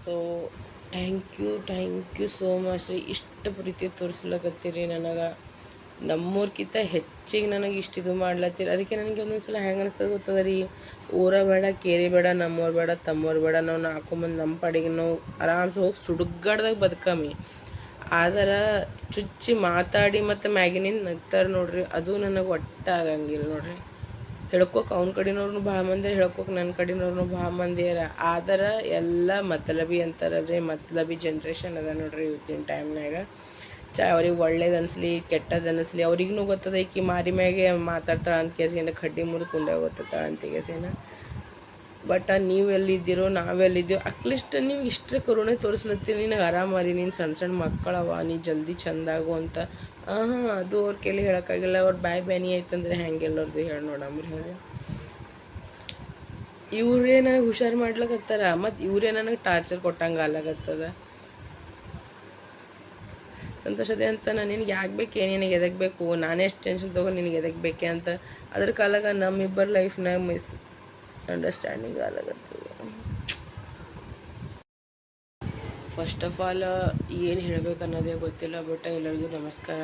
So thank you so much ರೀ. ಇಷ್ಟು ಪ್ರೀತಿ ತೋರಿಸ್ಲಕತ್ತೀರಿ ನನಗೆ. ನಮ್ಮೂರ್ಕಿಂತ ಹೆಚ್ಚಿಗೆ ನನಗೆ ಇಷ್ಟು ಇದು ಮಾಡ್ಲತ್ತೀರಿ. ಅದಕ್ಕೆ ನನಗೆ ಒಂದೊಂದು ಸಲ ಹೆಂಗೆ ಅನಿಸ್ತದೆ ಗೊತ್ತದ ರೀ, ಊರ ಬೇಡ ಕೇರಿ ಬೇಡ, ನಮ್ಮವ್ರು ಬೇಡ ತಮ್ಮವ್ರು ಬೇಡ, ನಾವು ನಾಲ್ಕೊಂಬಂದು ನಮ್ಮ ಪಾಡಿಗೆ ನಾವು ಆರಾಮ್ಸೆ ಹೋಗಿ ಸುಡುಗಾಡ್ದಾಗ ಬದುಕಮ್ಮಿ. ಆದ್ರೆ ಚುಚ್ಚಿ ಮಾತಾಡಿ ಮತ್ತು ಮ್ಯಾಗಿನಿಂದ ನಗ್ತಾರೆ ನೋಡ್ರಿ, ಅದು ನನಗೆ ಒಟ್ಟು ಆಗಂಗಿಲ್ಲ ನೋಡ್ರಿ. ಹೇಳ್ಕೊಕೆ ಅವ್ನ ಕಡೆನವ್ರು ಭಾಳ ಮಂದಿ, ಹೇಳ್ಕೊಕೆ ನನ್ನ ಕಡೆನವ್ರು ಭಾಳ ಮಂದಿ ಅರ. ಆದ್ರೆ ಎಲ್ಲ ಮತಲಬಿ ಅಂತಾರಲ್ರಿ, ಮತಲಬಿ ಜನ್ರೇಷನ್ ಅದ ನೋಡ್ರಿ ಇವತ್ತಿನ ಟೈಮ್ನಾಗ. ಅವ್ರಿಗೆ ಒಳ್ಳೇದು ಅನಿಸ್ಲಿ ಕೆಟ್ಟದ್ದು ಅನ್ನಿಸ್ಲಿ ಅವ್ರಿಗೂ ಗೊತ್ತದ ಈಕಿ ಮಾರಿ ಮ್ಯಾಗೆ ಮಾತಾಡ್ತಾಳೆ ಅಂತ ಕೇಸಿನ ಕಡ್ಡಿ ಮುರಿದು ಕುಂಡೆ ಗೊತ್ತಾಳ ಅಂತ ಕೇಸಿನ. ಬಟ್ ನೀವು ಎಲ್ಲಿದ್ದೀರೋ ನಾವೆಲ್ಲಿದ್ದೀವೋ ಅಟ್ಲೀಸ್ಟ್ ನೀವು ಇಷ್ಟೇ ಕರುಣೆ ತೋರಿಸ್ಲತ್ತೀನಿ, ನಿನಗೆ ಆರಾಮಾರಿ, ನೀನು ಸಣ್ಣ ಸಣ್ಣ ಮಕ್ಕಳವ, ನೀ ಜಲ್ದಿ ಚಂದಾಗು ಅಂತ. ಅದು ಅವ್ರ ಕೇಳಿ ಹೇಳೋಕ್ಕಾಗಿಲ್ಲ. ಅವ್ರ ಬಾಯ್ ಬ್ಯಾನಿ ಆಯ್ತಂದ್ರೆ ಹೆಂಗೆ ಎಲ್ಲರದು ಹೇಳಿ ನೋಡಮ್ರಿ. ಹೇಳಿ ಇವರೇ ನನಗೆ ಹುಷಾರು ಮಾಡ್ಲಕತ್ತಾರ, ಮತ್ತು ಇವರೇ ನನಗೆ ಟಾರ್ಚರ್ ಕೊಟ್ಟಂಗೆ ಆಗ್ಲಾಗತ್ತದ. ಸಂತೋಷದೆ ಅಂತ ನಾನು ನಿನಗೆ ಯಾಕೆ ಬೇಕೆ, ನಿನಗೆ ಎದಕ್ಕೆ ಬೇಕು, ನಾನೇ ಎಷ್ಟು ಟೆನ್ಷನ್ ತೊಗೊಂಡು ನಿನಗೆ ಎದಕ್ಕೆ ಬೇಕೆ ಅಂತ. ಅದ್ರ ಕಾಲಾಗ ನಮ್ಮಿಬ್ಬರ ಲೈಫ್ನಾಗ ಅಂಡರ್ಸ್ಟ್ಯಾಂಡಿಂಗ್ ಆಗ್ಲಾಗತ್ತದ. ಫಸ್ಟ್ ಆಫ್ ಆಲ್ ಏನು ಹೇಳಬೇಕು ಅನ್ನೋದೇ ಗೊತ್ತಿಲ್ಲ. ಬಟ್ ಎಲ್ಲರಿಗೂ ನಮಸ್ಕಾರ,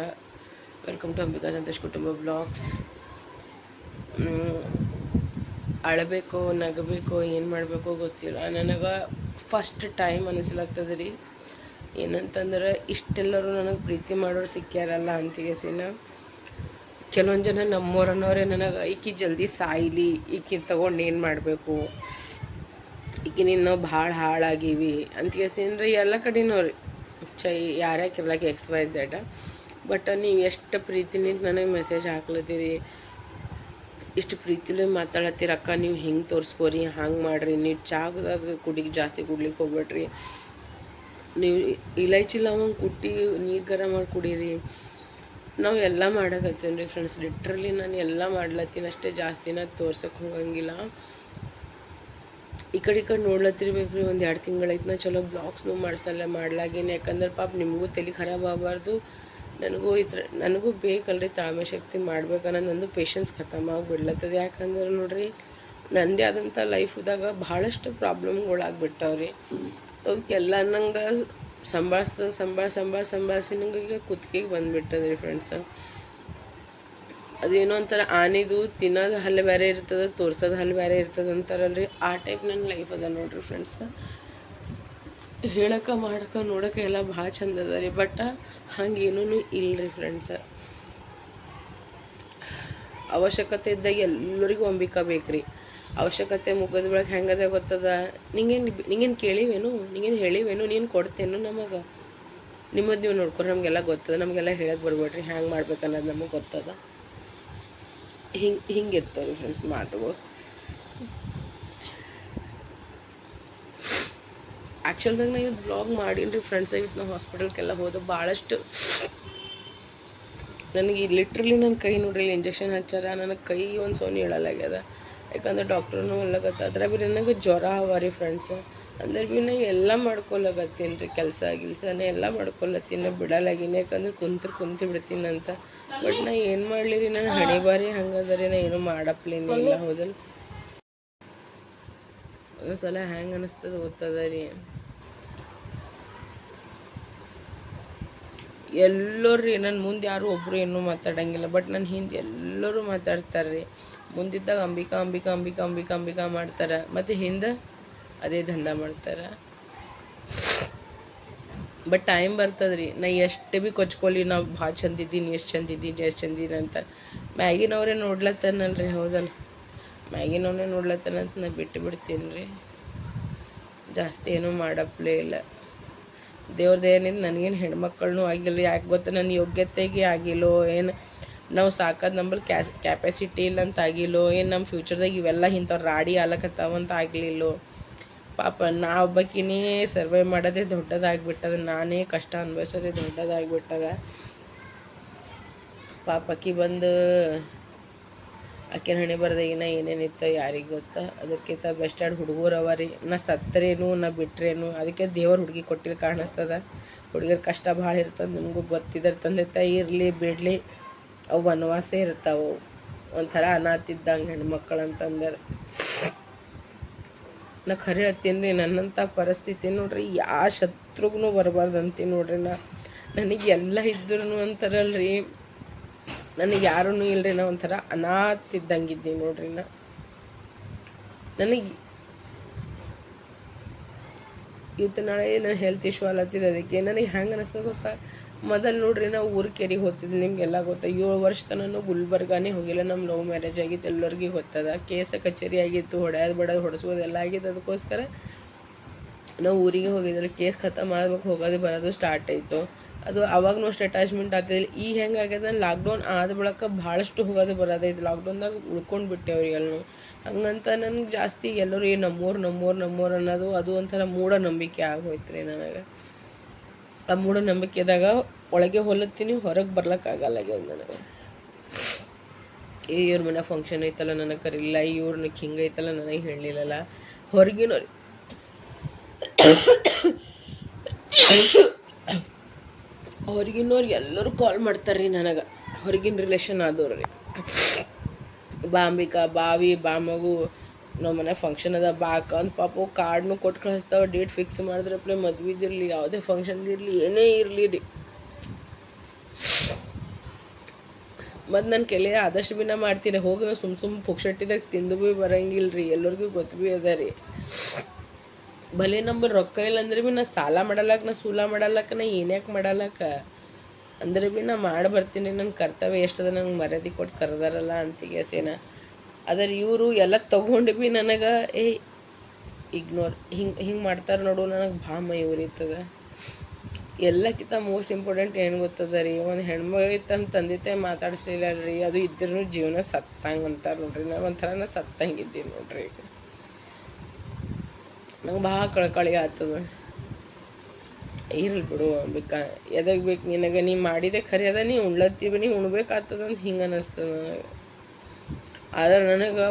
ವೆಲ್ಕಮ್ ಟು ಅಂಬಿಕಾ ಸಂತೋಷ್ ಕುಟುಂಬ ಬ್ಲಾಗ್ಸ್. ಅಳಬೇಕು ನಗಬೇಕು ಏನು ಮಾಡಬೇಕು ಗೊತ್ತಿಲ್ಲ ನನಗೆ. ಫಸ್ಟ್ ಟೈಮ್ ಅನಿಸ್ಲಾಗ್ತದೆ ರೀ, ಏನಂತಂದ್ರೆ ಇಷ್ಟೆಲ್ಲರೂ ನನಗೆ ಪ್ರೀತಿ ಮಾಡೋರು ಸಿಕ್ಕ್ಯಾರಲ್ಲ ಅಂತಿಗೆಸಿನ. ಕೆಲವೊಂದು ಜನ ನಮ್ಮೂರನ್ನೋರೇ ನನಗೆ ಈಕಿ ಜಲ್ದಿ ಸಾಯ್ಲಿ, ಈಕಿ ತೊಗೊಂಡು ಏನು ಮಾಡಬೇಕು, ಈಕಿನಿಂದ ನಾವು ಭಾಳ ಹಾಳಾಗೀವಿ ಅಂತಿಗೆಸಿನ್ರಿ ಎಲ್ಲ ಕಡೆನವ್ರಿ. ಯಾರ್ಯಾಕೆ ಇರ್ಲಾಕೆ XYZ. ಬಟ್ ನೀವು ಎಷ್ಟು ಪ್ರೀತಿನಿಂದ ನನಗೆ ಮೆಸೇಜ್ ಹಾಕ್ಲತ್ತೀರಿ, ಇಷ್ಟು ಪ್ರೀತಿಲೇ ಮಾತಾಡತ್ತೀರ ಅಕ್ಕ, ನೀವು ಹಿಂಗೆ ತೋರಿಸ್ಕೋರಿ, ಹಂಗೆ ಮಾಡಿರಿ, ನೀವು ಚಾಗದಾಗ ಜಾಸ್ತಿ ಕುಡ್ಲಿಕ್ಕೆ ಹೋಗ್ಬೇಡ್ರಿ, ನೀವು ಇಲೈಚಿ ಲವಂಗ ಕುಟ್ಟಿ ನೀರು ಗರಂ ಮಾಡಿ ಕುಡೀರಿ. ನಾವು ಎಲ್ಲ ಮಾಡಕತ್ತೀನಿ ರೀ ಫ್ರೆಂಡ್ಸ್. ಲಿಟ್ರಲಿ ನಾನು ಎಲ್ಲ ಮಾಡ್ಲತ್ತೀನಿ ಅಷ್ಟೇ, ಜಾಸ್ತಿನ ತೋರ್ಸೋಕೆ ಹೋಗಂಗಿಲ್ಲ. ಈ ಕಡೆ ನೋಡ್ಲತ್ತಿರ್ಬೇಕು ರೀ. ಒಂದು 2 ತಿಂಗಳೈತೆ ನಾ ಚಲೋ ಬ್ಲಾಗ್ಸ್ನೂ ಮಾಡ್ಲಾಗೇನೆ. ಯಾಕಂದ್ರೆ ಪಾಪ ನಿಮಗೂ ತಲೆ ಖರಾಬ್ ಆಗಬಾರ್ದು, ನನಗೂ ಬೇಕಲ್ರಿ ತಾಳ್ಮೆ ಶಕ್ತಿ ಮಾಡ್ಬೇಕನ್ನೋದು. ನಂದು ಪೇಷನ್ಸ್ ಖತಮ್ ಆಗಿಬಿಡ್ಲತ್ತದ. ಯಾಕಂದ್ರೆ ನೋಡ್ರಿ, ನನ್ನದೇ ಆದಂಥ ಲೈಫ್ದಾಗ ಭಾಳಷ್ಟು ಪ್ರಾಬ್ಲಮ್ಗಳಾಗ್ಬಿಟ್ಟವ್ರಿ. ಅವಕ್ಕೆಲ್ಲ ನಂಗೆ ಸಂಭಾಳಿಸಿ ನಂಗೆ ಈಗ ಕುತ್ತಿಗೆಗೆ ಬಂದುಬಿಟ್ಟದ್ರಿ ಫ್ರೆಂಡ್ಸ್. ಅದೇನೋ ಒಂಥರ ಆನೆದು ತಿನ್ನೋದು ಹಲ್ಲು ಬೇರೆ ಇರ್ತದೆ, ತೋರ್ಸೋದು ಹಲ್ಲು ಬೇರೆ ಇರ್ತದೆ ಅಂತಾರಲ್ರಿ, ಆ ಟೈಪ್ ನನ್ನ ಲೈಫ್ ಅದ ನೋಡ್ರಿ ಫ್ರೆಂಡ್ಸ್. ಹೇಳೋಕೆ ಮಾಡೋಕೆ ನೋಡೋಕೆ ಎಲ್ಲ ಭಾಳ ಚಂದ ಅದ ರೀ. ಬಟ್ ಹಂಗೇನೂ ಇಲ್ಲರಿ ಫ್ರೆಂಡ್ಸ್. ಅವಶ್ಯಕತೆ ಇದ್ದಾಗ ಎಲ್ಲರಿಗೂ ಅಂಬಿಕಾ ಬೇಕ್ರಿ. ಅವಶ್ಯಕತೆ ಮುಗಿದ ಬೆಳಗ್ಗೆ ಹೆಂಗದೆ ಗೊತ್ತದ. ನಿಂಗೇನು ಕೇಳಿವೇನು, ನಿಂಗೇನು ಹೇಳಿವೇನು, ನೀನು ಕೊಡ್ತೇನು ನಮಗೆ, ನಿಮ್ಮದು ನೀವು ನೋಡ್ಕೊರಿ. ನಮಗೆಲ್ಲ ಗೊತ್ತದ, ನಮಗೆಲ್ಲ ಹೇಳಕ್ಕೆ ಬರ್ಬೇಡ್ರಿ ಹ್ಯಾಂಗೆ ಮಾಡ್ಬೇಕನ್ನೋದು ನಮಗೆ ಗೊತ್ತದ. ಹಿಂಗಿರ್ತಾವೆ ರೀ ಫ್ರೆಂಡ್ಸ್ ಮಾತುಗಳು. ಆ್ಯಕ್ಚುಲ್ದಾಗ ನಾ ಇವತ್ತು ಬ್ಲಾಗ್ ಮಾಡೀನಿ ರೀ ಫ್ರೆಂಡ್ಸ್. ಇವತ್ತು ನಾವು ಹಾಸ್ಪಿಟಲ್ಗೆಲ್ಲ ಹೋದ ಭಾಳಷ್ಟು ನನಗೆ ಲಿಟ್ರಲಿ ನನ್ನ ಕೈ ನೋಡ್ರಿ, ಇಂಜೆಕ್ಷನ್ ಹಚ್ಚಾರ, ನನಗೆ ಕೈ ಒಂದು ಸೋನಿ ಹೇಳಲಾಗ್ಯದ. ಯಾಕಂದ್ರೆ ಡಾಕ್ಟ್ರೂ ಎಲ್ಲಗತ್ತ. ಅದ್ರ ಬಿ ನನಗೆ ಜ್ವರ ಅವ ರೀ ಫ್ರೆಂಡ್ಸ್. ಅಂದ್ರೆ ಭೀ ನಾ ಎಲ್ಲ ಮಾಡ್ಕೊಳಗತ್ತೀನಿ ರೀ, ಕೆಲಸನೇ ಎಲ್ಲ ಮಾಡ್ಕೊಳತ್ತೀನಿ, ಬಿಡಲಾಗಿನಿ. ಯಾಕಂದ್ರೆ ಕುಂತು ಬಿಡ್ತೀನಿ ಅಂತ. ಬಟ್ ನಾ ಏನು ಮಾಡಲಿ ರೀ, ನಾನು ಹಣೆ ಬಾರಿ ಹಂಗದ ರೀ, ನಾ ಏನೂ ಮಾಡಪ್ಲೇನಿಲ್ಲ. ಹೌದಲ್ಲ, ಒಂದೊಂದ್ಸಲ ಹೆಂಗೆ ಅನ್ನಿಸ್ತದೆ ಗೊತ್ತದ ರೀ. ಎಲ್ಲರೂ ರೀ ನನ್ನ ಮುಂದೆ ಯಾರು ಒಬ್ಬರು ಏನೂ ಮಾತಾಡೋಂಗಿಲ್ಲ, ಬಟ್ ನನ್ನ ಹಿಂದೆ ಎಲ್ಲರೂ ಮಾತಾಡ್ತಾರೆ ರೀ. ಮುಂದಿದ್ದಾಗ ಅಂಬಿಕಾ ಮಾಡ್ತಾರೆ, ಮತ್ತು ಹಿಂದೆ ಅದೇ ದಂಧ ಮಾಡ್ತಾರೆ. ಬಟ್ ಟೈಮ್ ಬರ್ತದೆ ರೀ, ನಾ ಎಷ್ಟು ಭೀ ಕೊಚ್ಕೊಳ್ಳಿ, ನಾವು ಭಾಳ ಚಂದಿದ್ದೀನಿ, ಎಷ್ಟು ಚಂದಿದ್ದೀನಿ ಅಂತ ಮ್ಯಾಗಿನವರೇ ನೋಡ್ಲತ್ತಾನಲ್ರಿ. ಹೌದಲ್ಲ, ಮ್ಯಾಗಿನವನೇ ನೋಡ್ಲತ್ತಾನಂತ ನಾ ಬಿಟ್ಟು ಬಿಡ್ತೀನಿ ರೀ. ಜಾಸ್ತಿ ಏನೂ ಮಾಡಪ್ಲೇ ಇಲ್ಲ. ದೇವ್ರದ್ದೇನಿದ್ದು ನನಗೇನು ಹೆಣ್ಮಕ್ಳನ್ನೂ ಆಗಿಲ್ಲ. ಯಾಕೆ ಗೊತ್ತಾ, ನನ್ನ ಯೋಗ್ಯತೆಗೆ ಆಗಿಲ್ಲೋ ಏನು, ನಾವು ಸಾಕೋದು ನಂಬಲ್ಲಿ ಕ್ಯಾಪಾಸಿಟಿ ಇಲ್ಲ ಅಂತ ಆಗಿಲ್ಲೋ ಏನು, ನಮ್ಮ ಫ್ಯೂಚರ್ದಾಗ ಇವೆಲ್ಲ ಇಂಥವ್ರು ರಾಡಿ ಆಲಕತ್ತಾವಂತ ಆಗಲಿಲ್ಲೋ. ಪಾಪ ನಾ ಒಬ್ಬಾಕಿನೇ ಸರ್ವೈ ಮಾಡೋದೇ ದೊಡ್ಡದಾಗಿಬಿಟ್ಟದ, ನಾನೇ ಕಷ್ಟ ಅನುಭವಿಸೋದೇ ದೊಡ್ಡದಾಗಿಬಿಟ್ಟದ. ಪಾಪ ಆಕಿ ಬಂದು ಆಕೆ ಹಣೆ ಬರ್ದಾಗಿನ ಏನೇನಿತ್ತು ಯಾರಿಗೆ ಗೊತ್ತಾ. ಅದಕ್ಕಿಂತ ಬೆಸ್ಟ್ ಹುಡುಗರು ಅವ ರೀ. ನಾ ಸತ್ತರೇನು ನಾ ಬಿಟ್ರೇನು, ಅದಕ್ಕೆ ದೇವ್ರ ಹುಡುಗಿ ಕೊಟ್ಟಿಲ್ಲ ಕಾಣಿಸ್ತದ. ಹುಡುಗರ ಕಷ್ಟ ಭಾಳ ಇರ್ತದೆ, ನಿಮಗೂ ಗೊತ್ತಿದ್ದಾರೆ. ತಂದೆ ತಾಯಿ ಇರಲಿ ಬಿಡಲಿ, ಅವು ವನವಾಸ ಇರ್ತಾವೆ. ಒಂಥರ ಅನಾಥ ಇದ್ದಂಗೆ ಹೆಣ್ಮಕ್ಳು ಅಂತಂದ್ರೆ ನಾ ಖರೆ ಹೇಳ್ತೀನಿ ರೀ, ನನ್ನಂಥ ಪರಿಸ್ಥಿತಿ ನೋಡ್ರಿ ಯಾವ ಶತ್ರುಗೂ ಬರಬಾರ್ದು ಅಂತೀನಿ ನೋಡ್ರಿ. ನನಗೆ ಎಲ್ಲ ಇದ್ರೂ ಅಂತಾರಲ್ರಿ, ನನಗೆ ಯಾರೂ ಇಲ್ಲರಿ, ನಾ ಒಂಥರ ಅನಾಥ ಇದ್ದಂಗಿದ್ದೀನಿ ನೋಡ್ರಿ. ನನಗೆ ಇವತ್ತು ನಾಳೆ ನಾನು ಹೆಲ್ತ್ ಇಶ್ಯೂ ಅಲ್ಲತ್ತಿದ್ದು, ಅದಕ್ಕೆ ನನಗೆ ಹೆಂಗೆ ಅನಿಸ್ತದೆ ಗೊತ್ತಾ, ಮೊದಲು ನೋಡ್ರಿ ನಾವು ಊರು ಕೆರಿಗೆ ಹೋಗ್ತಿದ್ವಿ, ನಿಮಗೆಲ್ಲ ಗೊತ್ತಾ. 7 ವರ್ಷ ತನಕ ಗುಲ್ಬರ್ಗಾನೇ ಹೋಗಿಲ್ಲ. ನಮ್ಮ ಲವ್ ಮ್ಯಾರೇಜ್ ಆಗಿತ್ತು, ಎಲ್ಲರಿಗೂ ಗೊತ್ತದ. ಕೇಸ ಕಚೇರಿ ಆಗಿತ್ತು, ಹೊಡೆಯೋದು ಬಡೋದು ಹೊಡೆಸೋದು ಎಲ್ಲ ಆಗಿತ್ತು. ಅದಕ್ಕೋಸ್ಕರ ನಾವು ಊರಿಗೆ ಹೋಗಿದ್ರೆ ಕೇಸ್ ಖತಮ್ ಆಗ್ಬೇಕು, ಹೋಗೋದು ಬರೋದು ಸ್ಟಾರ್ಟ್ ಆಯಿತು. ಅದು ಅವಾಗೂ ಅಷ್ಟು ಅಟ್ಯಾಚ್ಮೆಂಟ್ ಆಗ್ತಿದ್ದಿಲ್ಲ. ಈಗ ಹೆಂಗೆ ಆಗ್ಯದ, ಲಾಕ್ಡೌನ್ ಆದ ಬಳಿಕ ಭಾಳಷ್ಟು ಹೋಗೋದು ಬರೋದೈತೆ. ಲಾಕ್ಡೌನ್ದಾಗ ಉಳ್ಕೊಂಡು ಬಿಟ್ಟೇವ್ರಿ ಎಲ್ಲೂ. ಹಂಗಂತ ನನಗೆ ಜಾಸ್ತಿ ಎಲ್ಲರೂ ನಮ್ಮೂರು ಅನ್ನೋದು ಅದು ಒಂಥರ ಮೂಢನಂಬಿಕೆ ಆಗೋಯ್ತು ರೀ ನನಗೆ. ಆ ಮೂಢನಂಬಿಕೆದಾಗ ಒಳಗೆ ಹೊಲತ್ತೀನಿ, ಹೊರಗೆ ಬರ್ಲಿಕ್ಕಾಗಲ್ಲ ನನಗೆ. ಇವ್ರ ಮನೆ ಫಂಕ್ಷನ್ ಐತಲ್ಲ ನನಗೆ ಕರೀಲಿಲ್ಲ, ಇವ್ರನ್ನ ಹಿಂಗೈತಲ್ಲ ನನಗೆ ಹೇಳಲಿಲ್ಲಲ್ಲ. ಹೊರಗಿನವ್ರು ಎಲ್ಲರೂ ಕಾಲ್ ಮಾಡ್ತಾರೆ ರೀ ನನಗೆ, ಹೊರಗಿನ ರಿಲೇಷನ್ ಆದವ್ರು ರೀ. ಬಾಂಬಿಕಾ, ಬಾವಿ, ಬಾಮಗು, ನಮ್ಮ ಮನೆ ಫಂಕ್ಷನ್ ಅದ ಬಾಕ ಅಂತ ಪಾಪ ಕಾರ್ಡ್ನು ಕೊಟ್ಟು ಕಳಿಸ್ತಾವೆ. ಡೇಟ್ ಫಿಕ್ಸ್ ಮಾಡಿದ್ರಪ್ಲೆ ಮದ್ವೆದಿರಲಿ, ಯಾವುದೇ ಫಂಕ್ಷನ್ದಿರಲಿ, ಏನೇ ಇರಲಿ ರೀ. ಮತ್ತು ನನ್ನ ಕೆಲೆ ಆದಷ್ಟು ಭೀ ನಾ ಮಾಡ್ತೀನಿ. ಹೋಗಿ ನಾವು ಸುಮ್ಮ ಪುಕ್ಷಟ್ಟಿದಾಗ ತಿಂದು ಭೀ ಬರಂಗಿಲ್ಲ ರೀ, ಎಲ್ಲರಿಗೂ ಗೊತ್ತು ಭೀ ಅದ ರೀ. ಭಲೆ ನಮ್ಮಲ್ಲಿ ರೊಕ್ಕ ಇಲ್ಲ ಅಂದ್ರೆ ಭೀ ನಾ ಸಾಲ ಮಾಡಲ್ಲಕ್ಕೆ, ನಾ ಸೂಲ ಮಾಡಲ್ಲಕ್ಕೆ, ನಾ ಏನ್ಯಾಕೆ ಮಾಡಲ್ಲಕ್ಕೆ ಅಂದ್ರೆ ಭೀ ನಾ ಮಾಡಿ ಬರ್ತೀನಿ. ನನ್ನ ಕರ್ತವ್ಯ ಎಷ್ಟದ, ನಂಗೆ ಮರ್ಯಾದೆ ಕೊಟ್ಟು ಕರೆದಾರಲ್ಲ ಅಂತಿಗೆಸೇನ. ಆದರೆ ಇವರು ಎಲ್ಲ ತೊಗೊಂಡು ಭೀ ನನಗೆ ಇಗ್ನೋರ್ ಹಿಂಗೆ ಮಾಡ್ತಾರೆ ನೋಡು. ನನಗೆ ಭಾಳ ಮೈ ಉರಿತದ. ಎಲ್ಲಕ್ಕಿಂತ ಮೋಸ್ಟ್ ಇಂಪಾರ್ಟೆಂಟ್ ಏನು ಗೊತ್ತದ ರೀ, ಒಂದು ಹೆಣ್ಮಗಳಿಗೆ ತಮ್ಮ ತಂದೆ ತಾಯಿ ಮಾತಾಡಿಸ್ಲಿಲ್ಲ ರೀ, ಅದು ಇದ್ರೂ ಜೀವನ ಸತ್ತಂಗೆ ಅಂತಾರೆ ನೋಡ್ರಿ. ನಾನು ಒಂಥರ ನಾ ಸತ್ತಂಗಿದ್ದೀನಿ ನೋಡ್ರಿ. ಈಗ ನಂಗೆ ಭಾಳ ಕಳ್ಕಳಿ ಆಗ್ತದ. ಇರಲಿ ಬಿಡು, ಎದಕ್ಕೆ ಬೇಕು ನಿನಗೆ, ನೀ ಮಾಡಿದೆ ಖರೆ ಅದ, ನೀ ಉಣ್ಲತ್ತೀವಿ, ನೀ ಉಣ್ಬೇಕಾಗ್ತದ ಅಂತ ಹಿಂಗೆ ಅನ್ನಿಸ್ತದ ನನಗೆ. ಆದ್ರೆ ನನಗೆ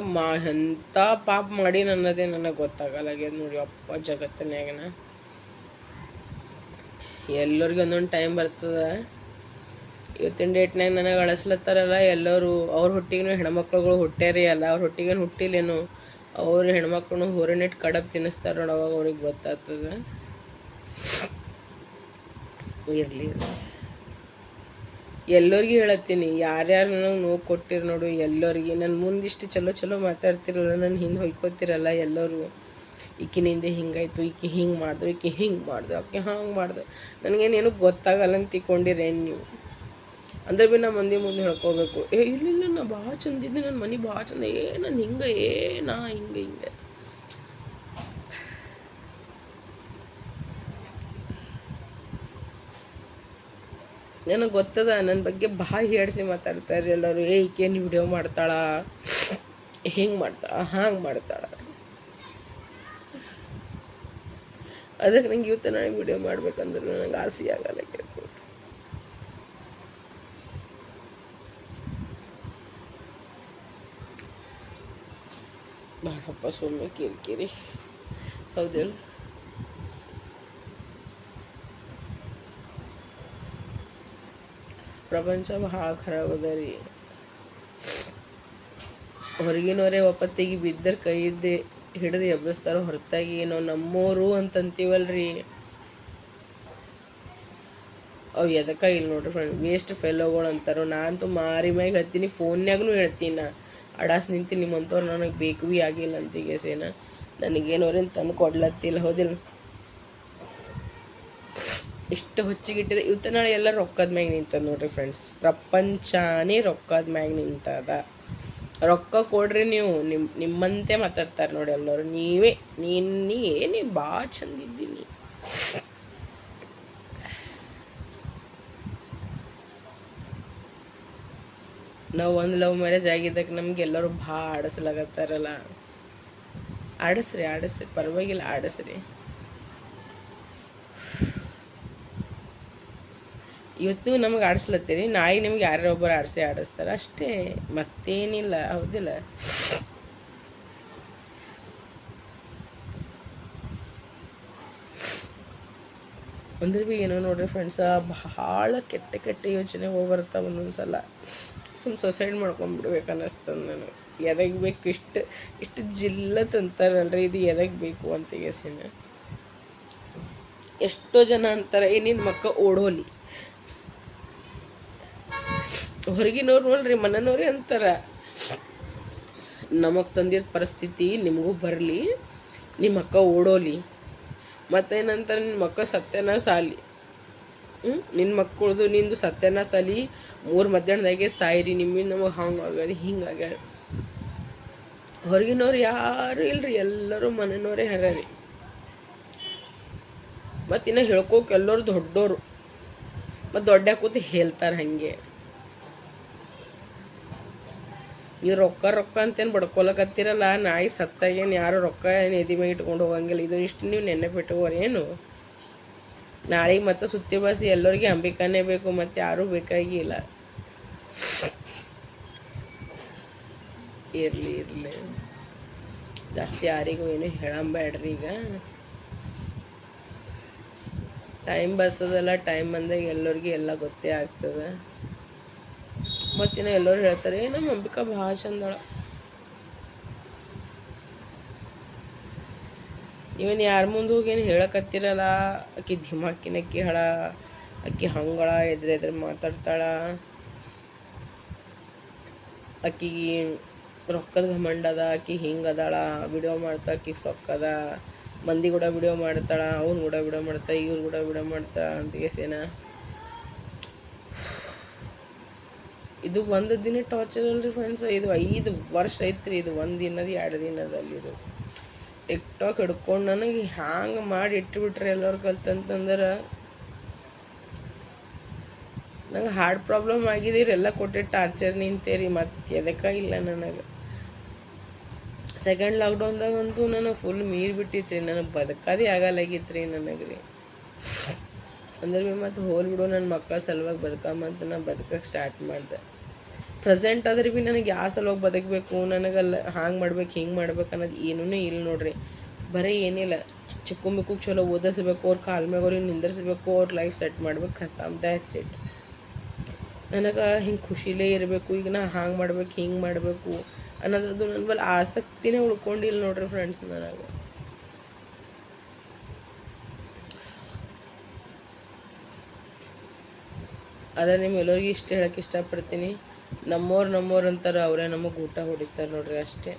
ಎಂಥ ಪಾಪ ಮಾಡಿ ಅನ್ನೋದೇ ನನಗೆ ಗೊತ್ತಾಗಲ್ಲಾಗ್ಯದ ನೋಡಿ ಅಪ್ಪ ಜಗತ್ತಿನಾಗನ. ಎಲ್ಲರಿಗೂ ಒಂದೊಂದು ಟೈಮ್ ಬರ್ತದೆ. ಇವತ್ತಿನ ಡೇಟ್ನಾಗ ನನಗೆ ಅಳಿಸ್ಲತ್ತಾರಲ್ಲ ಎಲ್ಲರೂ. ಅವ್ರ ಹೊಟ್ಟಿಗೂ ಹೆಣ್ಮಕ್ಳುಗಳು ಹುಟ್ಟ್ಯಾರಿ ಅಲ್ಲ, ಅವ್ರ ಹೊಟ್ಟಿಗೇನು ಹುಟ್ಟಿಲ್ಲೇನು, ಅವ್ರ ಹೆಣ್ಮಕ್ಳು ಹೊರನಿಟ್ಟು ಕಡಬ್ ತಿನ್ನಿಸ್ತಾರೆ ನೋಡಿ, ಅವಾಗ ಅವ್ರಿಗೆ ಗೊತ್ತಾಗ್ತದೆ. ಇರಲಿ, ಎಲ್ಲರಿಗೂ ಹೇಳತ್ತೀನಿ, ಯಾರ್ಯಾರು ನನಗೆ ನೋವು ಕೊಟ್ಟಿರು ನೋಡು ಎಲ್ಲರಿಗೆ. ನನ್ನ ಮುಂದಿಷ್ಟು ಚಲೋ ಮಾತಾಡ್ತಿರಲ್ಲ, ನನ್ನ ಹಿಂದೆ ಹೊಯ್ಕೋತಿರಲ್ಲ ಎಲ್ಲರೂ. ಈಕಿನಿಂದ ಹಿಂಗಾಯ್ತು, ಈಕಿ ಹಿಂಗೆ ಮಾಡಿದ್ರು, ಈಕಿ ಹಿಂಗೆ ಮಾಡಿದ್ರು, ಆಕೆ ಹಂಗೆ ಮಾಡಿದ್ರು, ನನಗೇನೇನು ಗೊತ್ತಾಗಲ್ಲ ಅಂತ ತಿಳ್ಕೊಂಡಿರೇನು ನೀವು? ಅಂದ್ರೆ ಭೀ ನಾ ಮಂದಿ ಮುಂದೆ ಹೇಳ್ಕೋಬೇಕು, ಇಲ್ಲ ನಾ ಭಾಳ ಚಂದಿದ್ದೆ, ನನ್ನ ಮನೆ ಭಾಳ ಚಂದ, ನಾನು ಹಿಂಗೆ ನಾ ಹಿಂಗೆ ನನಗೆ ಗೊತ್ತದ. ನನ್ನ ಬಗ್ಗೆ ಭಾಳ ಹೇಡಿಸಿ ಮಾತಾಡ್ತಾರೆ ಎಲ್ಲರೂ. ಈಕೇನು ವಿಡಿಯೋ ಮಾಡ್ತಾಳ, ಹಿಂಗೆ ಮಾಡ್ತಾಳ, ಹಂಗೆ ಮಾಡ್ತಾಳ. ಅದಕ್ಕೆ ನಂಗೆ ಇವತ್ತು ನನಗೆ ವಿಡಿಯೋ ಮಾಡ್ಬೇಕಂದ್ರೆ ನನಗೆ ಆಸೆ ಆಗಲ್ಲ. ಬಾಳಪ್ಪ ಸುಮ್ಮನೆ ಕಿರಿಕಿರಿ, ಹೌದಿಲ್ಲ? ಪ್ರಪಂಚ ಭಾಳ ಖರಾಬ್ ಅದ ರೀ. ಹೊರಗಿನವರೇ ಒಪ್ಪತ್ತಿಗೆ ಬಿದ್ದರೆ ಕೈಯಿದ್ದೆ ಹಿಡಿದು ಎಬ್ಬಿಸ್ತಾರೋ ಹೊರತಾಗಿ ಏನೋ ನಮ್ಮೋರು ಅಂತಂತೀವಲ್ರಿ, ಅವು ಎದಕ್ಕೆ ಇಲ್ಲ ನೋಡ್ರಿ ಫ್ರೆಂಡ್, ವೇಸ್ಟ್ ಫೆಲೋಗಳು ಅಂತಾರೋ. ನಾನಂತೂ ಮಾರಿ ಮ್ಯಾಗ ಹೇಳ್ತೀನಿ, ಫೋನ್ಯಾಗೂ ಹೇಳ್ತೀನಿ. ನಾ ಅಡಾಸ್ ನಿಂತು ನಿಮ್ಮಂಥವ್ರು ನನಗೆ ಬೇಕು ಭೀ ಆಗಿಲ್ಲ ಅಂತೀಗೇಸೇನ, ನನಗೇನೋರೇನು ತಂದು ಕೊಡ್ಲತ್ತಿಲ್ಲ, ಹೌದಿಲ್ಲ? ಇಷ್ಟು ಹೊಚ್ಚಿಗಿಟ್ಟಿದೆ. ಇವತ್ತು ನಾಳೆ ಎಲ್ಲ ರೊಕ್ಕದ ಮ್ಯಾಗ ನಿಂತದ ನೋಡ್ರಿ ಫ್ರೆಂಡ್ಸ್. ಪ್ರಪಂಚನೇ ರೊಕ್ಕದ ಮ್ಯಾಗ ನಿಂತದ. ರೊಕ್ಕ ಕೊಡ್ರಿ ನೀವು, ನಿಮ್ಮಂತೆ ಮಾತಾಡ್ತಾರೆ ನೋಡಿ ಎಲ್ಲರೂ. ನೀ ಭಾಳ ಚಂದಿದ್ದೀನಿ. ನಾವು ಒಂದು ಲವ್ ಮ್ಯಾರೇಜ್ ಆಗಿದ್ದಕ್ಕೆ ನಮ್ಗೆ ಎಲ್ಲರೂ ಭಾಳ ಆಡಿಸ್ಲಾಗತ್ತಾರಲ್ಲ. ಆಡಿಸ್ರಿ ಪರವಾಗಿಲ್ಲ, ಆಡಿಸ್ರಿ. ಇವತ್ತು ನಮಗೆ ಆಡಿಸ್ಲತ್ತೀರಿ, ನಾಳೆ ನಿಮ್ಗೆ ಯಾರೊಬ್ಬರು ಆಡಿಸ್ತಾರೆ ಅಷ್ಟೇ, ಮತ್ತೇನಿಲ್ಲ, ಹೌದಿಲ್ಲ? ಅಂದ್ರೆ ಭೀ ಏನೋ ನೋಡ್ರಿ ಫ್ರೆಂಡ್ಸ, ಭಾಳ ಕೆಟ್ಟ ಯೋಚನೆ ಹೋಗಿ ಬರ್ತಾವೆ ಒಂದೊಂದು ಸಲ. ಸುಮ್ಮನೆ ಸೊಸೈಡ್ ಮಾಡ್ಕೊಂಡ್ಬಿಡ್ಬೇಕು ಅನ್ನಿಸ್ತದೆ ನನಗೆ. ಎದಕ್ಕೆ ಬೇಕು ಇಷ್ಟು ಇಷ್ಟು ಜಿಲ್ಲತ್ ಅಂತಾರಲ್ರಿ, ಇದು ಎದಕ್ಕೆ ಬೇಕು ಅಂತ ಗೆಸಿನ. ಎಷ್ಟೋ ಜನ ಅಂತಾರೆ ನಿನ್ನ ಮಕ್ಕ ಓಡೋಲಿ, ಹೊರಗಿನವ್ರು ನೋಡ್ರಿ ಮನೆಯವ್ರೇ ಅಂತಾರ ನಮಗೆ ತಂದಿದ್ದ ಪರಿಸ್ಥಿತಿ ನಿಮಗೂ ಬರಲಿ, ನಿಮ್ಮ ಅಕ್ಕ ಓಡೋಲಿ. ಮತ್ತೇನಂತಾರೆ ನಿನ್ನ ಮಕ್ಕ ಸತ್ಯನ ಸಾಲಿ, ನಿನ್ನ ಮಕ್ಕಳದು ನಿಂದು ಸತ್ಯನ ಸಾಲಿ, 3 ಮಧ್ಯಾಹ್ನದಾಗೆ ಸಾಯಿರಿ, ನಿಮ್ಮಿಂದ ನಮಗೆ ಹಂಗಾಗ್ಯದ ಹಿಂಗಾಗ್ಯದ. ಹೊರಗಿನವ್ರು ಯಾರು ಇಲ್ರಿ, ಎಲ್ಲರೂ ಮನೆಯವ್ರೇ ಹರ್ಯಾರಿ. ಮತ್ತು ಇನ್ನು ಹೇಳ್ಕೋಕೆ ಎಲ್ಲರೂ ದೊಡ್ಡೋರು, ಮತ್ತು ದೊಡ್ಡ ಕೂತು ಹೇಳ್ತಾರೆ ಹಾಗೆ. ನೀವು ರೊಕ್ಕ ರೊಕ್ಕ ಅಂತೇನು ಬಡ್ಕೊಳಕತ್ತೀರಲ್ಲ, ನಾಯಿ ಸತ್ತಾಗೇನು ಯಾರು ರೊಕ್ಕ ಏನು ಎದಿ ಮೇಲೆ ಇಟ್ಕೊಂಡು ಹೋಗಂಗಿಲ್ಲ. ಇದು ಇಷ್ಟು ನೀವು ನೆನಪಿಟ್ಕೋರಿ ಏನು. ನಾಳೆಗೆ ಮತ್ತೆ ಸುತ್ತಿ ಬಸಿ ಎಲ್ಲರಿಗೆ ಅಂಬಿಕಾನೇ ಬೇಕು, ಮತ್ತು ಯಾರೂ ಬೇಕಾಗಿಲ್ಲ. ಇರಲಿ ಜಾಸ್ತಿ ಯಾರಿಗೂ ಏನು ಹೇಳಂಬೇಡ್ರಿ. ಈಗ ಟೈಮ್ ಬರ್ತದಲ್ಲ, ಟೈಮ್ ಬಂದಾಗ ಎಲ್ಲರಿಗೆ ಎಲ್ಲ ಗೊತ್ತೇ ಆಗ್ತದೆ. ಮತ್ತಿನ್ನು ಎಲ್ಲರೂ ಹೇಳ್ತಾರೆ ನಮ್ಮ ಅಂಬಿಕಾ ಭಾಳ ಚಂದಳ. ನೀವೇನು ಯಾರ ಮುಂದೆ ಹೋಗಿ ಏನು ಹೇಳಕತ್ತಿರಲ್ಲ, ಆಕಿ ಧಿಮಾಕಿನಕ್ಕಿ ಹಳ, ಆಕಿ ಹಂಗಳ ಎದುರು ಮಾತಾಡ್ತಾಳ, ಆಕಿಗೆ ರೊಕ್ಕದ ಘಮಂಡದ, ಆಕಿ ಹಿಂಗದಾಳ, ವಿಡಿಯೋ ಮಾಡ್ತಾ ಆಕಿ ಸೊಕ್ಕದ, ಮಂದಿ ಕೂಡ ವಿಡಿಯೋ ಮಾಡ್ತಾಳ, ಅವ್ನು ಕೂಡ ವಿಡಿಯೋ ಮಾಡ್ತಾ, ಇವ್ರು ಕೂಡ ವಿಡಿಯೋ ಮಾಡ್ತಾ ಅಂತ ಕೇಸೇನ. ಇದು ಒಂದು ದಿನ ಟಾರ್ಚರ್ ಅಲ್ರಿ ಫ್ರೆಂಡ್ಸ್, ಇದು 5 ವರ್ಷ ಐತ್ರಿ. ಇದು 1 ದಿನದ 2 ದಿನದಲ್ಲಿ ಇದು ಟಿಕ್ಟಾಕ್ ಹಿಡ್ಕೊಂಡು ನನಗೆ ಹ್ಯಾಂಗೆ ಮಾಡಿ ಇಟ್ಬಿಟ್ರೆ ಎಲ್ಲರೂ ಕಲ್ತಂತಂದ್ರೆ. ನಂಗೆ ಹಾರ್ಟ್ ಪ್ರಾಬ್ಲಮ್ ಆಗಿದ್ದೀರಿ, ಎಲ್ಲ ಕೊಟ್ಟೆ ಟಾರ್ಚರ್ ನಿಂತೇರಿ, ಮತ್ತೆ ಎದಕ್ಕೆ ಇಲ್ಲ ನನಗೆ. ಸೆಕೆಂಡ್ ಲಾಕ್ಡೌನ್ದಾಗಂತೂ ನನಗೆ ಫುಲ್ ಮೀರಿ ಬಿಟ್ಟಿತ್ತು ರೀ, ನನಗೆ ಬದುಕೋದೇ ಆಗಲಾಗಿತ್ತು ರೀ ನನಗೆ ರೀ. ಅಂದ್ರೆ ಭೀ ಮತ್ತು ಹೋಲ್ ಬಿಡು, ನನ್ನ ಮಕ್ಕಳ ಸಲುವಾಗಿ ಬದುಕಂತ ನಾನು ಬದುಕಕ್ಕೆ ಸ್ಟಾರ್ಟ್ ಮಾಡಿದೆ. ಪ್ರೆಸೆಂಟ್ ಆದ್ರೆ ಭೀ ನನಗೆ ಯಾವ ಸಲುವಾಗಿ ಬದುಕಬೇಕು, ನನಗಲ್ಲ ಹಾಂಗೆ ಮಾಡ್ಬೇಕು ಹಿಂಗೆ ಮಾಡ್ಬೇಕು ಅನ್ನೋದು ಏನೂ ಇಲ್ಲ ನೋಡ್ರಿ. ಬರೀ ಏನಿಲ್ಲ, ಚಿಕ್ಕ ಮಿಕ್ಕೂ ಚಲೋ ಓದಿಸ್ಬೇಕು, ಅವ್ರ ಕಾಲ ಮ್ಯಾಗ ಅವ್ರಿಗೆ ನಿಂದಿರ್ಸ್ಬೇಕು, ಅವ್ರ ಲೈಫ್ ಸೆಟ್ ಮಾಡ್ಬೇಕು, ಖತಮ್, ದ್ಯಾಟ್ಸ್ ಇಟ್. ನನಗೆ ಹಿಂಗೆ ಖುಷಿಲೇ ಇರಬೇಕು, ಈಗ ನಾ ಹಾಂಗೆ ಮಾಡ್ಬೇಕು ಹಿಂಗೆ ಮಾಡಬೇಕು ಅನ್ನೋದು ನನ್ನ ಬಲ್ಲಿ ಆಸಕ್ತಿನೇ ಉಳ್ಕೊಂಡಿಲ್ಲ ನೋಡ್ರಿ ಫ್ರೆಂಡ್ಸ್. ನನಗೆ ಆದರೆ ನಿಮ್ಮೆಲ್ಲರಿಗೂ ಇಷ್ಟ ಹೇಳೋಕ್ಕೆ ಇಷ್ಟಪಡ್ತೀನಿ. ನಮ್ಮವ್ರು ಅಂತಾರೆ, ಅವರೇ ನಮಗೆ ಊಟ ಹೊಡಿತಾರೆ ನೋಡ್ರಿ, ಅಷ್ಟೇ.